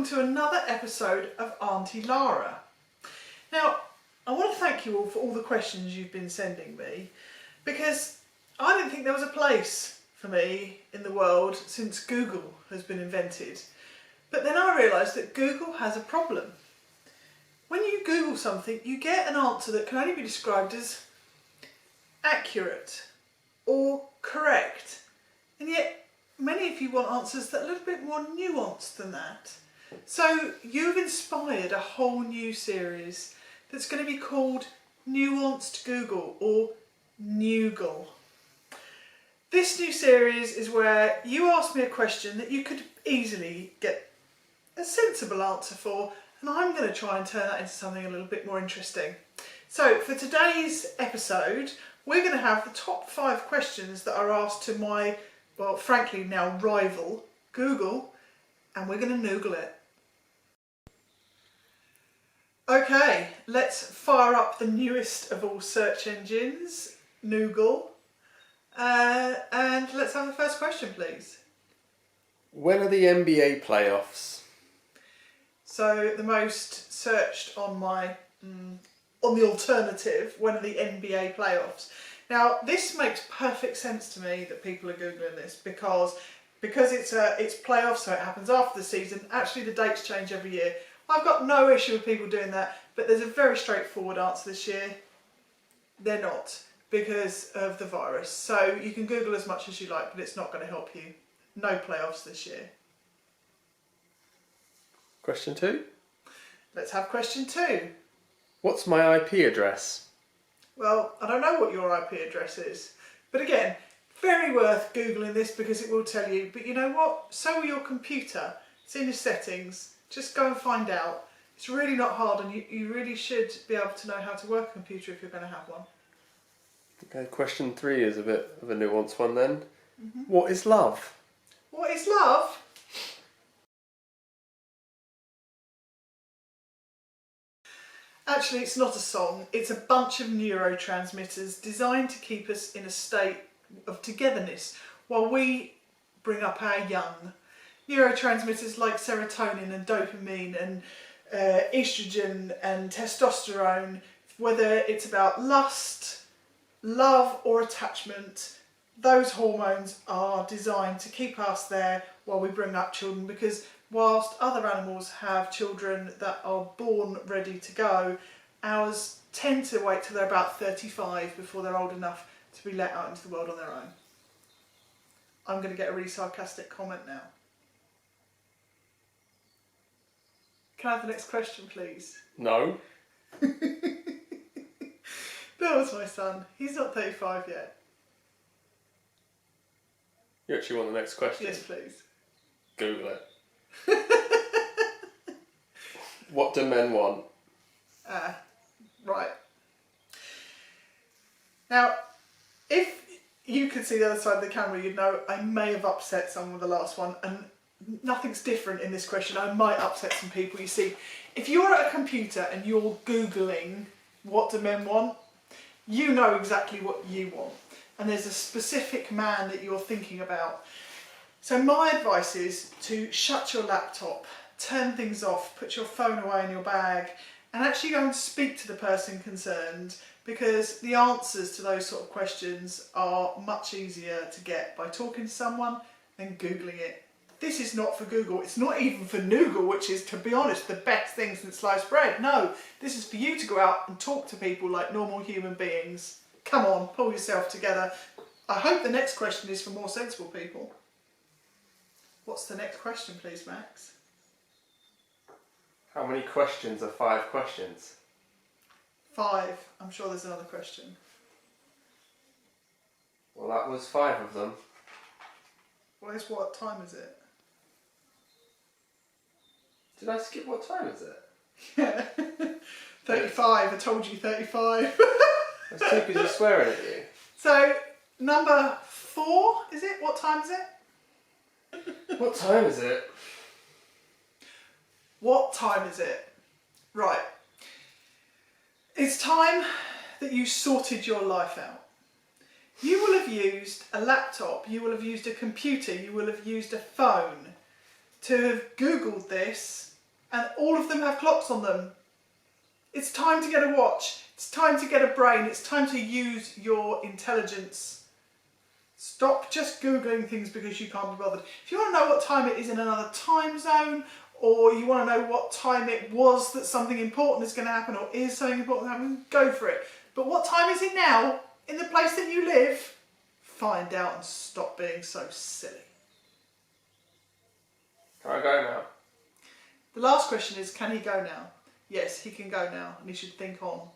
to another episode of Auntie Lara. Now, I want to thank you all for all the questions you've been sending me, because I didn't think there was a place for me in the world since Google has been invented. But then I realised that Google has a problem. When you Google something, you get an answer that can only be described as accurate or correct. And yet, many of you want answers that are a little bit more nuanced than that. So you've inspired a whole new series that's going to be called Nuanced Google, or Nuoogle. This new series is where you ask me a question that you could easily get a sensible answer for, and I'm going to try and turn that into something a little bit more interesting. So for today's episode, we're going to have the top 5 questions that are asked to my, well, frankly now rival, Google, and we're going to Nuoogle it. Okay, let's fire up the newest of all search engines, Nuoogle, and let's have the first question, please. When are the NBA playoffs? So the most searched on my, on the alternative, when are the NBA playoffs? Now this makes perfect sense to me that people are Googling this because it's playoffs, so it happens after the season. Actually the dates change every year. I've got no issue with people doing that, but there's a very straightforward answer this year. They're not, because of the virus. So you can Google as much as you like, but it's not going to help you. No playoffs this year. Question 2. Let's have question 2. What's my IP address? Well, I don't know what your IP address is, but again, very worth Googling this because it will tell you. But you know what? So will your computer. It's in your settings. Just go and find out. It's really not hard, and you really should be able to know how to work a computer if you're going to have one. Okay, question 3 is a bit of a nuanced one then. What is love? What is love? Actually, it's not a song. It's a bunch of neurotransmitters designed to keep us in a state of togetherness while we bring up our young. Neurotransmitters like serotonin and dopamine and estrogen and testosterone, whether it's about lust, love or attachment, those hormones are designed to keep us there while we bring up children, because whilst other animals have children that are born ready to go, ours tend to wait till they're about 35 before they're old enough to be let out into the world on their own. I'm going to get a really sarcastic comment now. Can I have the next question, please? No. That was my son. He's not 35 yet. You actually want the next question? Yes, please. Google it. What do men want? Right. Now, if you could see the other side of the camera, you'd know I may have upset someone with the last one, and nothing's different in this question. I might upset some people. You see, if you're at a computer and you're Googling what do men want, you know exactly what you want. And there's a specific man that you're thinking about. So my advice is to shut your laptop, turn things off, put your phone away in your bag, and actually go and speak to the person concerned, because the answers to those sort of questions are much easier to get by talking to someone than Googling it. This is not for Google. It's not even for Nuoogle, which is, to be honest, the best thing since sliced bread. No, this is for you to go out and talk to people like normal human beings. Come on, pull yourself together. I hope the next question is for more sensible people. What's the next question, please, Max? How many questions are 5 questions? 5. I'm sure there's another question. Well, that was 5 of them. Where's what time is it? Did I skip what time is it? Yeah. 35. I told you 35. That's too because you're swearing at you. So, number 4, is it? What time is it? What time is it? What time is it? Right. It's time that you sorted your life out. You will have used a laptop, you will have used a computer, you will have used a phone to have Googled this and all of them have clocks on them. It's time to get a watch. It's time to get a brain. It's time to use your intelligence. Stop just Googling things because you can't be bothered. If you want to know what time it is in another time zone, or you want to know what time it was that something important is going to happen, or is something important happening, go for it. But what time is it now in the place that you live? Find out and stop being so silly. Can I go now? The last question is, can he go now? Yes, he can go now, and he should think on.